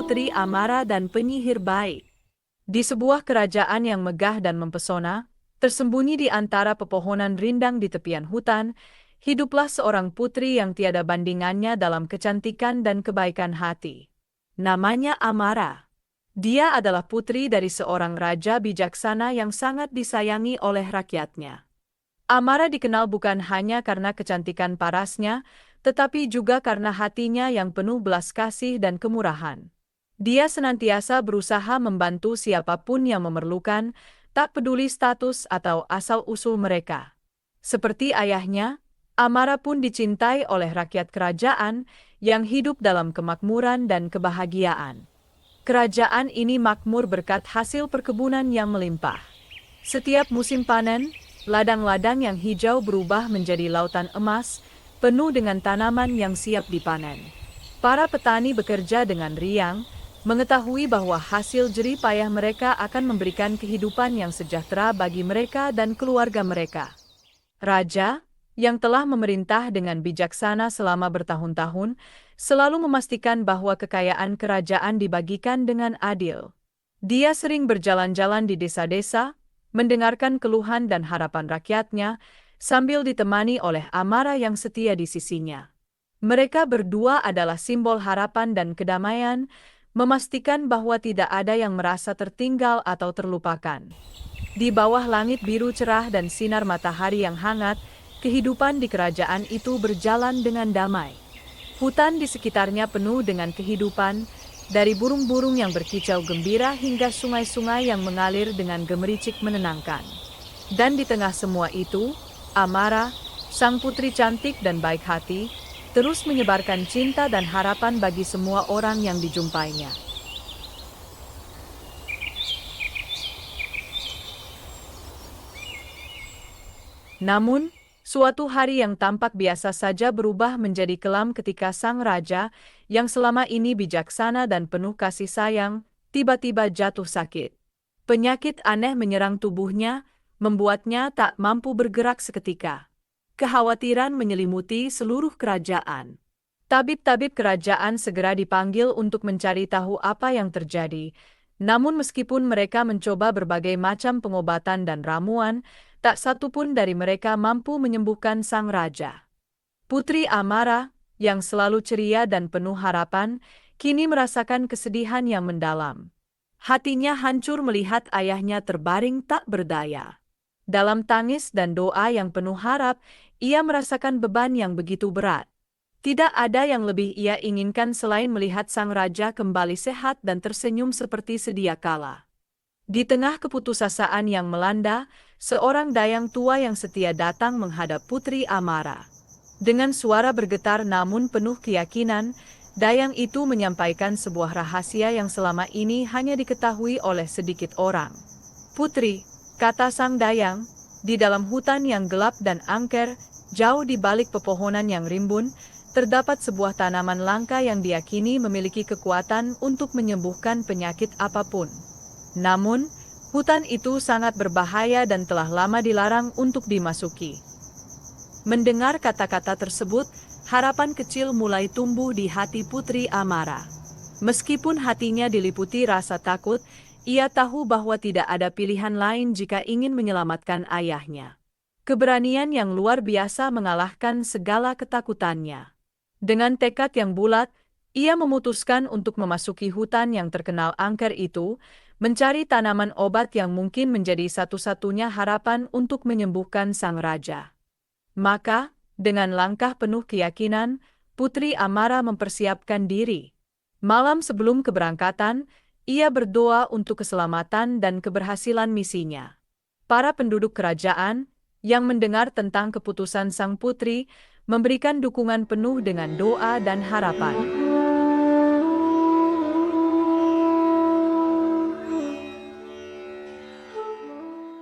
Putri Amara dan penyihir baik. Di sebuah kerajaan yang megah dan mempesona, tersembunyi di antara pepohonan rindang di tepian hutan, hiduplah seorang putri yang tiada bandingannya dalam kecantikan dan kebaikan hati. Namanya Amara. Dia adalah putri dari seorang raja bijaksana yang sangat disayangi oleh rakyatnya. Amara dikenal bukan hanya karena kecantikan parasnya, tetapi juga karena hatinya yang penuh belas kasih dan kemurahan. Dia senantiasa berusaha membantu siapapun yang memerlukan, tak peduli status atau asal-usul mereka. Seperti ayahnya, Amara pun dicintai oleh rakyat kerajaan yang hidup dalam kemakmuran dan kebahagiaan. Kerajaan ini makmur berkat hasil perkebunan yang melimpah. Setiap musim panen, ladang-ladang yang hijau berubah menjadi lautan emas, penuh dengan tanaman yang siap dipanen. Para petani bekerja dengan riang, mengetahui bahwa hasil jerih payah mereka akan memberikan kehidupan yang sejahtera bagi mereka dan keluarga mereka. Raja, yang telah memerintah dengan bijaksana selama bertahun-tahun, selalu memastikan bahwa kekayaan kerajaan dibagikan dengan adil. Dia sering berjalan-jalan di desa-desa, mendengarkan keluhan dan harapan rakyatnya, sambil ditemani oleh Amara yang setia di sisinya. Mereka berdua adalah simbol harapan dan kedamaian, memastikan bahwa tidak ada yang merasa tertinggal atau terlupakan. Di bawah langit biru cerah dan sinar matahari yang hangat, kehidupan di kerajaan itu berjalan dengan damai. Hutan di sekitarnya penuh dengan kehidupan, dari burung-burung yang berkicau gembira hingga sungai-sungai yang mengalir dengan gemericik menenangkan. Dan di tengah semua itu, Amara, sang putri cantik dan baik hati, terus menyebarkan cinta dan harapan bagi semua orang yang dijumpainya. Namun, suatu hari yang tampak biasa saja berubah menjadi kelam ketika sang raja, yang selama ini bijaksana dan penuh kasih sayang, tiba-tiba jatuh sakit. Penyakit aneh menyerang tubuhnya, membuatnya tak mampu bergerak seketika. Kekhawatiran menyelimuti seluruh kerajaan. Tabib-tabib kerajaan segera dipanggil untuk mencari tahu apa yang terjadi. Namun meskipun mereka mencoba berbagai macam pengobatan dan ramuan, tak satu pun dari mereka mampu menyembuhkan sang raja. Putri Amara, yang selalu ceria dan penuh harapan, kini merasakan kesedihan yang mendalam. Hatinya hancur melihat ayahnya terbaring tak berdaya. Dalam tangis dan doa yang penuh harap, ia merasakan beban yang begitu berat. Tidak ada yang lebih ia inginkan selain melihat sang raja kembali sehat dan tersenyum seperti sedia kala. Di tengah keputusasaan yang melanda, seorang dayang tua yang setia datang menghadap Putri Amara. Dengan suara bergetar namun penuh keyakinan, dayang itu menyampaikan sebuah rahasia yang selama ini hanya diketahui oleh sedikit orang. "Putri," kata sang dayang, "di dalam hutan yang gelap dan angker, jauh di balik pepohonan yang rimbun, terdapat sebuah tanaman langka yang diyakini memiliki kekuatan untuk menyembuhkan penyakit apapun. Namun, hutan itu sangat berbahaya dan telah lama dilarang untuk dimasuki." Mendengar kata-kata tersebut, harapan kecil mulai tumbuh di hati Putri Amara. Meskipun hatinya diliputi rasa takut, ia tahu bahwa tidak ada pilihan lain jika ingin menyelamatkan ayahnya. Keberanian yang luar biasa mengalahkan segala ketakutannya. Dengan tekad yang bulat, ia memutuskan untuk memasuki hutan yang terkenal angker itu, mencari tanaman obat yang mungkin menjadi satu-satunya harapan untuk menyembuhkan sang raja. Maka, dengan langkah penuh keyakinan, Putri Amara mempersiapkan diri. Malam sebelum keberangkatan, ia berdoa untuk keselamatan dan keberhasilan misinya. Para penduduk kerajaan, yang mendengar tentang keputusan sang putri, memberikan dukungan penuh dengan doa dan harapan.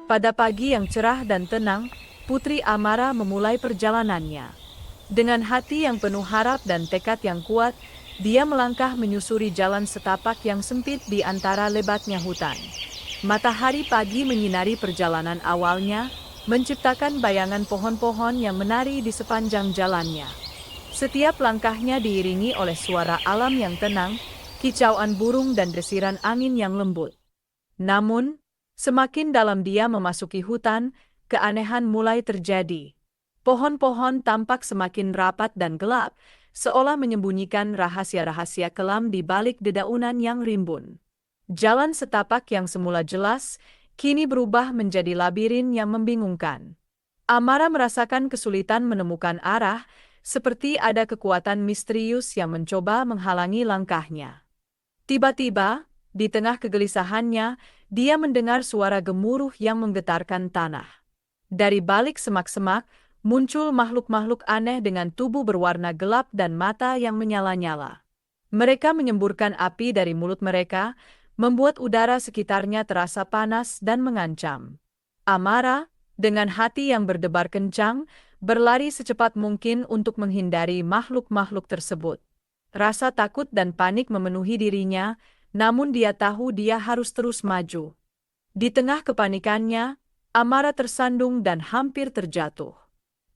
Pada pagi yang cerah dan tenang, Putri Amara memulai perjalanannya. Dengan hati yang penuh harap dan tekad yang kuat, dia melangkah menyusuri jalan setapak yang sempit di antara lebatnya hutan. Matahari pagi menyinari perjalanan awalnya, menciptakan bayangan pohon-pohon yang menari di sepanjang jalannya. Setiap langkahnya diiringi oleh suara alam yang tenang, kicauan burung dan desiran angin yang lembut. Namun, semakin dalam dia memasuki hutan, keanehan mulai terjadi. Pohon-pohon tampak semakin rapat dan gelap, seolah menyembunyikan rahasia-rahasia kelam di balik dedaunan yang rimbun. Jalan setapak yang semula jelas, kini berubah menjadi labirin yang membingungkan. Amara merasakan kesulitan menemukan arah, seperti ada kekuatan misterius yang mencoba menghalangi langkahnya. Tiba-tiba, di tengah kegelisahannya, dia mendengar suara gemuruh yang menggetarkan tanah. Dari balik semak-semak, muncul makhluk-makhluk aneh dengan tubuh berwarna gelap dan mata yang menyala-nyala. Mereka menyemburkan api dari mulut mereka, membuat udara sekitarnya terasa panas dan mengancam. Amara, dengan hati yang berdebar kencang, berlari secepat mungkin untuk menghindari makhluk-makhluk tersebut. Rasa takut dan panik memenuhi dirinya, namun dia tahu dia harus terus maju. Di tengah kepanikannya, Amara tersandung dan hampir terjatuh.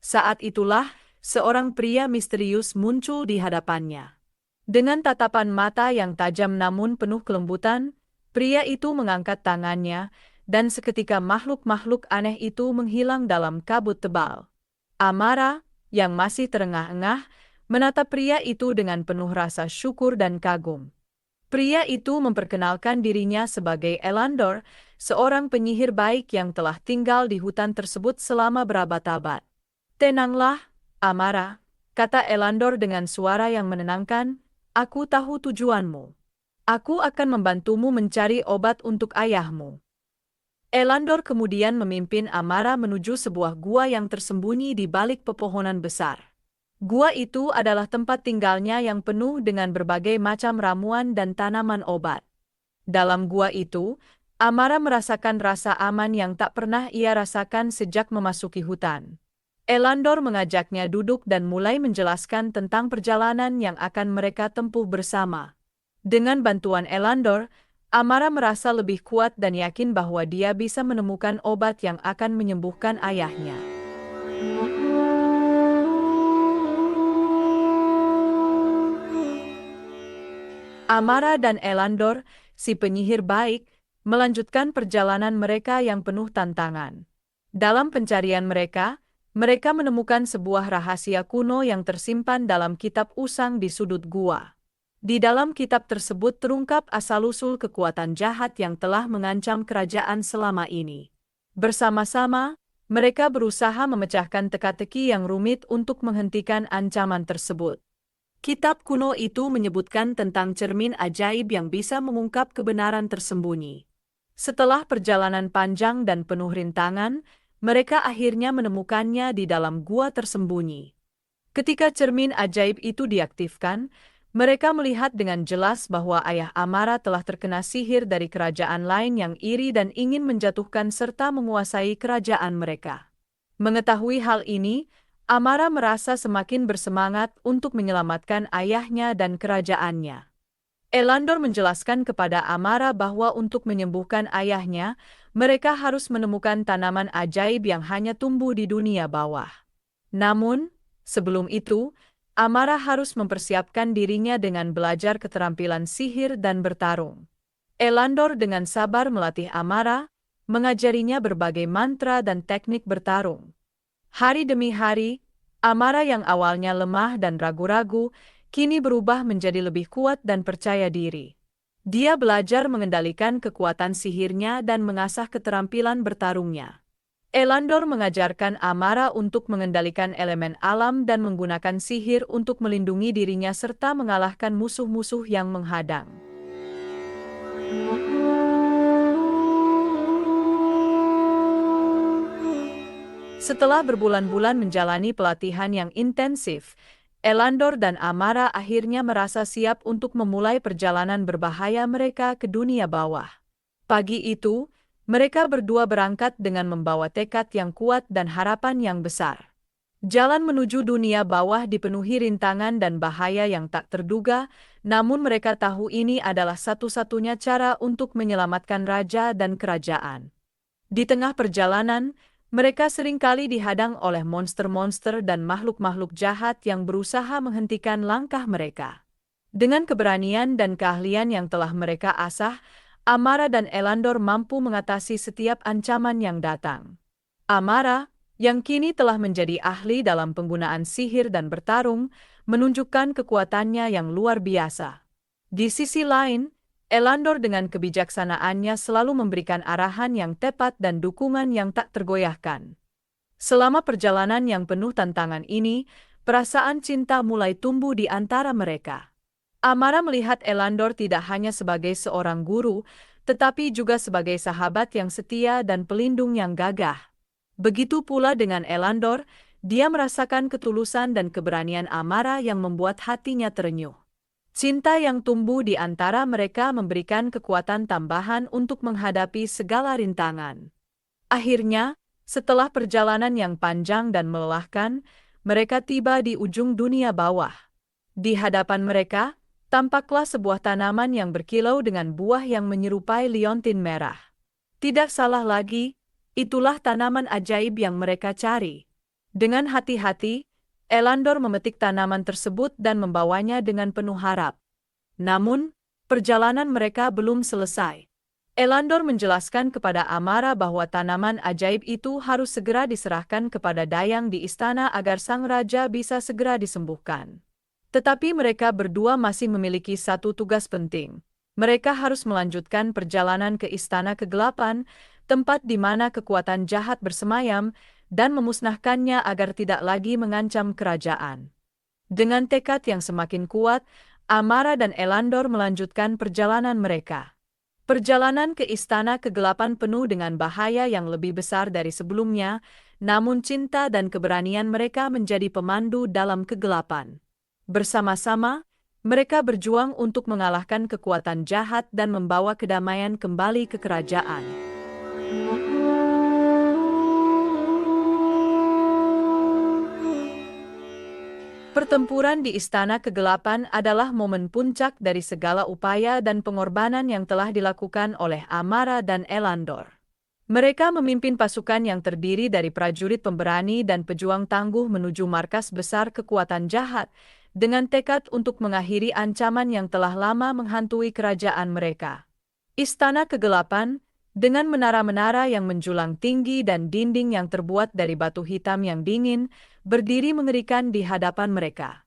Saat itulah, seorang pria misterius muncul di hadapannya. Dengan tatapan mata yang tajam namun penuh kelembutan, pria itu mengangkat tangannya, dan seketika makhluk-makhluk aneh itu menghilang dalam kabut tebal. Amara, yang masih terengah-engah, menatap pria itu dengan penuh rasa syukur dan kagum. Pria itu memperkenalkan dirinya sebagai Elandor, seorang penyihir baik yang telah tinggal di hutan tersebut selama berabad-abad. "Tenanglah, Amara," kata Elandor dengan suara yang menenangkan, "aku tahu tujuanmu. Aku akan membantumu mencari obat untuk ayahmu." Elandor kemudian memimpin Amara menuju sebuah gua yang tersembunyi di balik pepohonan besar. Gua itu adalah tempat tinggalnya yang penuh dengan berbagai macam ramuan dan tanaman obat. Dalam gua itu, Amara merasakan rasa aman yang tak pernah ia rasakan sejak memasuki hutan. Elandor mengajaknya duduk dan mulai menjelaskan tentang perjalanan yang akan mereka tempuh bersama. Dengan bantuan Elandor, Amara merasa lebih kuat dan yakin bahwa dia bisa menemukan obat yang akan menyembuhkan ayahnya. Amara dan Elandor, si penyihir baik, melanjutkan perjalanan mereka yang penuh tantangan. Dalam pencarian mereka menemukan sebuah rahasia kuno yang tersimpan dalam kitab usang di sudut gua. Di dalam kitab tersebut terungkap asal-usul kekuatan jahat yang telah mengancam kerajaan selama ini. Bersama-sama, mereka berusaha memecahkan teka-teki yang rumit untuk menghentikan ancaman tersebut. Kitab kuno itu menyebutkan tentang cermin ajaib yang bisa mengungkap kebenaran tersembunyi. Setelah perjalanan panjang dan penuh rintangan, mereka akhirnya menemukannya di dalam gua tersembunyi. Ketika cermin ajaib itu diaktifkan, mereka melihat dengan jelas bahwa ayah Amara telah terkena sihir dari kerajaan lain yang iri dan ingin menjatuhkan serta menguasai kerajaan mereka. Mengetahui hal ini, Amara merasa semakin bersemangat untuk menyelamatkan ayahnya dan kerajaannya. Elandor menjelaskan kepada Amara bahwa untuk menyembuhkan ayahnya, mereka harus menemukan tanaman ajaib yang hanya tumbuh di dunia bawah. Namun, sebelum itu, Amara harus mempersiapkan dirinya dengan belajar keterampilan sihir dan bertarung. Elandor dengan sabar melatih Amara, mengajarinya berbagai mantra dan teknik bertarung. Hari demi hari, Amara yang awalnya lemah dan ragu-ragu, kini berubah menjadi lebih kuat dan percaya diri. Dia belajar mengendalikan kekuatan sihirnya dan mengasah keterampilan bertarungnya. Elandor mengajarkan Amara untuk mengendalikan elemen alam dan menggunakan sihir untuk melindungi dirinya serta mengalahkan musuh-musuh yang menghadang. Setelah berbulan-bulan menjalani pelatihan yang intensif, Elandor dan Amara akhirnya merasa siap untuk memulai perjalanan berbahaya mereka ke dunia bawah. Pagi itu, mereka berdua berangkat dengan membawa tekad yang kuat dan harapan yang besar. Jalan menuju dunia bawah dipenuhi rintangan dan bahaya yang tak terduga, namun mereka tahu ini adalah satu-satunya cara untuk menyelamatkan raja dan kerajaan. Di tengah perjalanan, mereka seringkali dihadang oleh monster-monster dan makhluk-makhluk jahat yang berusaha menghentikan langkah mereka. Dengan keberanian dan keahlian yang telah mereka asah, Amara dan Elandor mampu mengatasi setiap ancaman yang datang. Amara, yang kini telah menjadi ahli dalam penggunaan sihir dan bertarung, menunjukkan kekuatannya yang luar biasa. Di sisi lain, Elandor dengan kebijaksanaannya selalu memberikan arahan yang tepat dan dukungan yang tak tergoyahkan. Selama perjalanan yang penuh tantangan ini, perasaan cinta mulai tumbuh di antara mereka. Amara melihat Elandor tidak hanya sebagai seorang guru, tetapi juga sebagai sahabat yang setia dan pelindung yang gagah. Begitu pula dengan Elandor, dia merasakan ketulusan dan keberanian Amara yang membuat hatinya terenyuh. Cinta yang tumbuh di antara mereka memberikan kekuatan tambahan untuk menghadapi segala rintangan. Akhirnya, setelah perjalanan yang panjang dan melelahkan, mereka tiba di ujung dunia bawah. Di hadapan mereka, tampaklah sebuah tanaman yang berkilau dengan buah yang menyerupai liontin merah. Tidak salah lagi, itulah tanaman ajaib yang mereka cari. Dengan hati-hati, Elandor memetik tanaman tersebut dan membawanya dengan penuh harap. Namun, perjalanan mereka belum selesai. Elandor menjelaskan kepada Amara bahwa tanaman ajaib itu harus segera diserahkan kepada Dayang di istana agar sang raja bisa segera disembuhkan. Tetapi mereka berdua masih memiliki satu tugas penting. Mereka harus melanjutkan perjalanan ke Istana Kegelapan, tempat di mana kekuatan jahat bersemayam, dan memusnahkannya agar tidak lagi mengancam kerajaan. Dengan tekad yang semakin kuat, Amara dan Elandor melanjutkan perjalanan mereka. Perjalanan ke Istana Kegelapan penuh dengan bahaya yang lebih besar dari sebelumnya, namun cinta dan keberanian mereka menjadi pemandu dalam kegelapan. Bersama-sama, mereka berjuang untuk mengalahkan kekuatan jahat dan membawa kedamaian kembali ke kerajaan. Pertempuran di Istana Kegelapan adalah momen puncak dari segala upaya dan pengorbanan yang telah dilakukan oleh Amara dan Elandor. Mereka memimpin pasukan yang terdiri dari prajurit pemberani dan pejuang tangguh menuju markas besar kekuatan jahat, dengan tekad untuk mengakhiri ancaman yang telah lama menghantui kerajaan mereka. Istana Kegelapan, dengan menara-menara yang menjulang tinggi dan dinding yang terbuat dari batu hitam yang dingin, berdiri mengerikan di hadapan mereka.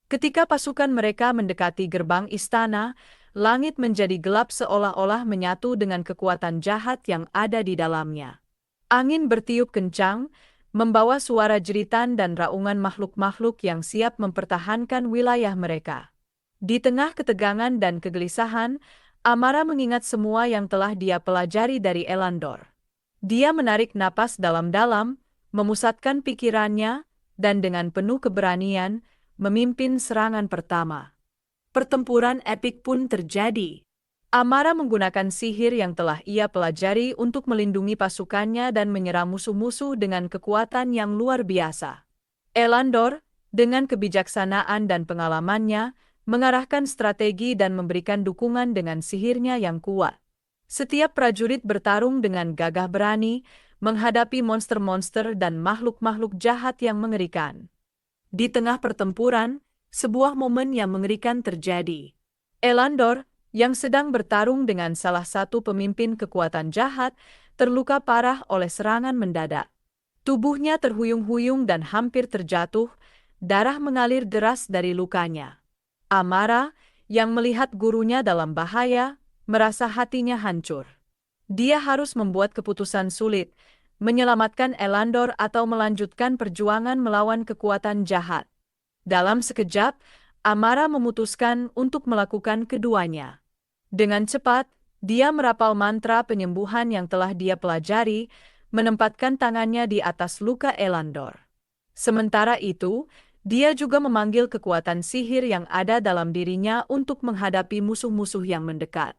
Ketika pasukan mereka mendekati gerbang istana, langit menjadi gelap seolah-olah menyatu dengan kekuatan jahat yang ada di dalamnya. Angin bertiup kencang, membawa suara jeritan dan raungan makhluk-makhluk yang siap mempertahankan wilayah mereka. Di tengah ketegangan dan kegelisahan, Amara mengingat semua yang telah dia pelajari dari Elandor. Dia menarik napas dalam-dalam, memusatkan pikirannya, dan dengan penuh keberanian, memimpin serangan pertama. Pertempuran epik pun terjadi. Amara menggunakan sihir yang telah ia pelajari untuk melindungi pasukannya dan menyerang musuh-musuh dengan kekuatan yang luar biasa. Elandor, dengan kebijaksanaan dan pengalamannya, mengarahkan strategi dan memberikan dukungan dengan sihirnya yang kuat. Setiap prajurit bertarung dengan gagah berani, menghadapi monster-monster dan makhluk-makhluk jahat yang mengerikan. Di tengah pertempuran, sebuah momen yang mengerikan terjadi. Elandor, yang sedang bertarung dengan salah satu pemimpin kekuatan jahat, terluka parah oleh serangan mendadak. Tubuhnya terhuyung-huyung dan hampir terjatuh, darah mengalir deras dari lukanya. Amara, yang melihat gurunya dalam bahaya, merasa hatinya hancur. Dia harus membuat keputusan sulit, menyelamatkan Elandor atau melanjutkan perjuangan melawan kekuatan jahat. Dalam sekejap, Amara memutuskan untuk melakukan keduanya. Dengan cepat, dia merapal mantra penyembuhan yang telah dia pelajari, menempatkan tangannya di atas luka Elandor. Sementara itu, dia juga memanggil kekuatan sihir yang ada dalam dirinya untuk menghadapi musuh-musuh yang mendekat.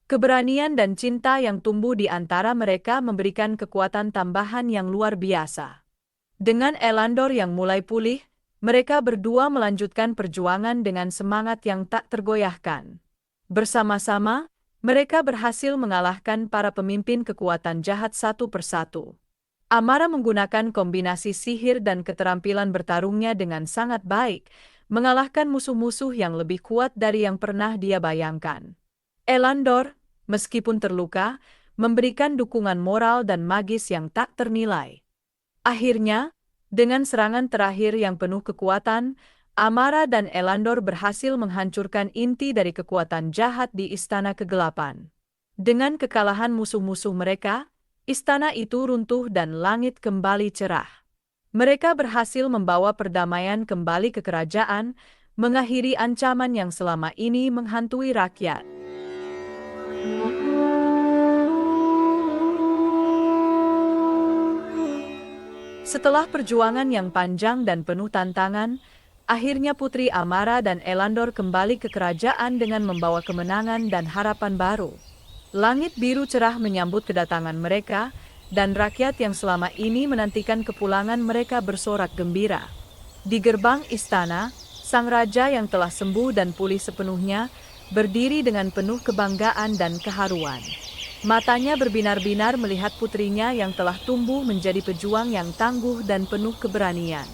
Keberanian dan cinta yang tumbuh di antara mereka memberikan kekuatan tambahan yang luar biasa. Dengan Elandor yang mulai pulih, mereka berdua melanjutkan perjuangan dengan semangat yang tak tergoyahkan. Bersama-sama, mereka berhasil mengalahkan para pemimpin kekuatan jahat satu persatu. Amara menggunakan kombinasi sihir dan keterampilan bertarungnya dengan sangat baik, mengalahkan musuh-musuh yang lebih kuat dari yang pernah dia bayangkan. Elandor, meskipun terluka, memberikan dukungan moral dan magis yang tak ternilai. Akhirnya, dengan serangan terakhir yang penuh kekuatan, Amara dan Elandor berhasil menghancurkan inti dari kekuatan jahat di Istana Kegelapan. Dengan kekalahan musuh-musuh mereka, istana itu runtuh dan langit kembali cerah. Mereka berhasil membawa perdamaian kembali ke kerajaan, mengakhiri ancaman yang selama ini menghantui rakyat. Setelah perjuangan yang panjang dan penuh tantangan, akhirnya Putri Amara dan Elandor kembali ke kerajaan dengan membawa kemenangan dan harapan baru. Langit biru cerah menyambut kedatangan mereka, dan rakyat yang selama ini menantikan kepulangan mereka bersorak gembira. Di gerbang istana, sang raja yang telah sembuh dan pulih sepenuhnya, berdiri dengan penuh kebanggaan dan keharuan. Matanya berbinar-binar melihat putrinya yang telah tumbuh menjadi pejuang yang tangguh dan penuh keberanian.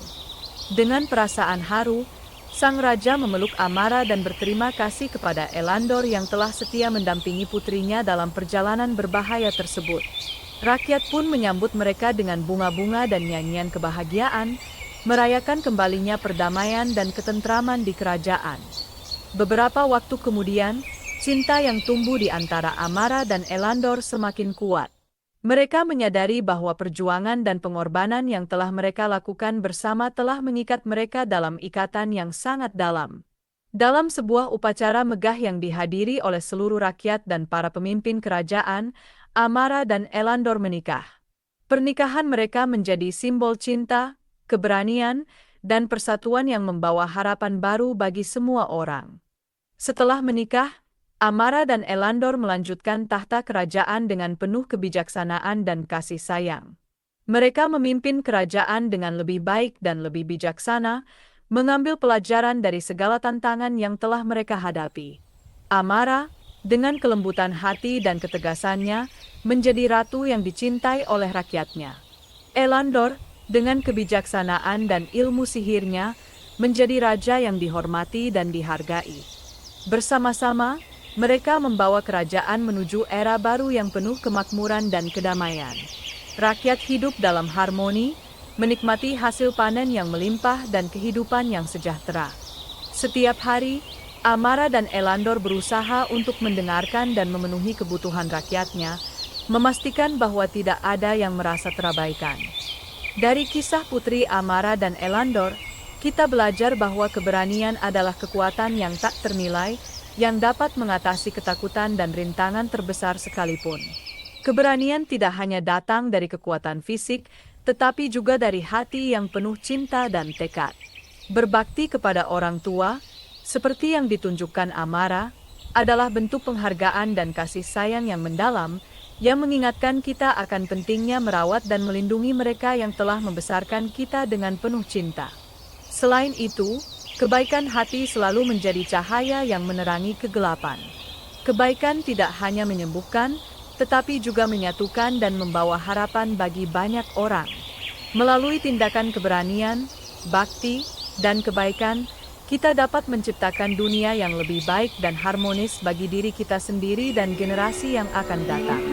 Dengan perasaan haru, sang raja memeluk Amara dan berterima kasih kepada Elandor yang telah setia mendampingi putrinya dalam perjalanan berbahaya tersebut. Rakyat pun menyambut mereka dengan bunga-bunga dan nyanyian kebahagiaan, merayakan kembalinya perdamaian dan ketentraman di kerajaan. Beberapa waktu kemudian, cinta yang tumbuh di antara Amara dan Elandor semakin kuat. Mereka menyadari bahwa perjuangan dan pengorbanan yang telah mereka lakukan bersama telah mengikat mereka dalam ikatan yang sangat dalam. Dalam sebuah upacara megah yang dihadiri oleh seluruh rakyat dan para pemimpin kerajaan, Amara dan Elandor menikah. Pernikahan mereka menjadi simbol cinta, keberanian, dan persatuan yang membawa harapan baru bagi semua orang. Setelah menikah, Amara dan Elandor melanjutkan tahta kerajaan dengan penuh kebijaksanaan dan kasih sayang. Mereka memimpin kerajaan dengan lebih baik dan lebih bijaksana, mengambil pelajaran dari segala tantangan yang telah mereka hadapi. Amara, dengan kelembutan hati dan ketegasannya, menjadi ratu yang dicintai oleh rakyatnya. Elandor, dengan kebijaksanaan dan ilmu sihirnya, menjadi raja yang dihormati dan dihargai. Bersama-sama, mereka membawa kerajaan menuju era baru yang penuh kemakmuran dan kedamaian. Rakyat hidup dalam harmoni, menikmati hasil panen yang melimpah dan kehidupan yang sejahtera. Setiap hari, Amara dan Elandor berusaha untuk mendengarkan dan memenuhi kebutuhan rakyatnya, memastikan bahwa tidak ada yang merasa terabaikan. Dari kisah Putri Amara dan Elandor, kita belajar bahwa keberanian adalah kekuatan yang tak ternilai, yang dapat mengatasi ketakutan dan rintangan terbesar sekalipun. Keberanian tidak hanya datang dari kekuatan fisik, tetapi juga dari hati yang penuh cinta dan tekad. Berbakti kepada orang tua, seperti yang ditunjukkan Amara, adalah bentuk penghargaan dan kasih sayang yang mendalam, yang mengingatkan kita akan pentingnya merawat dan melindungi mereka yang telah membesarkan kita dengan penuh cinta. Selain itu, kebaikan hati selalu menjadi cahaya yang menerangi kegelapan. Kebaikan tidak hanya menyembuhkan, tetapi juga menyatukan dan membawa harapan bagi banyak orang. Melalui tindakan keberanian, bakti, dan kebaikan, kita dapat menciptakan dunia yang lebih baik dan harmonis bagi diri kita sendiri dan generasi yang akan datang.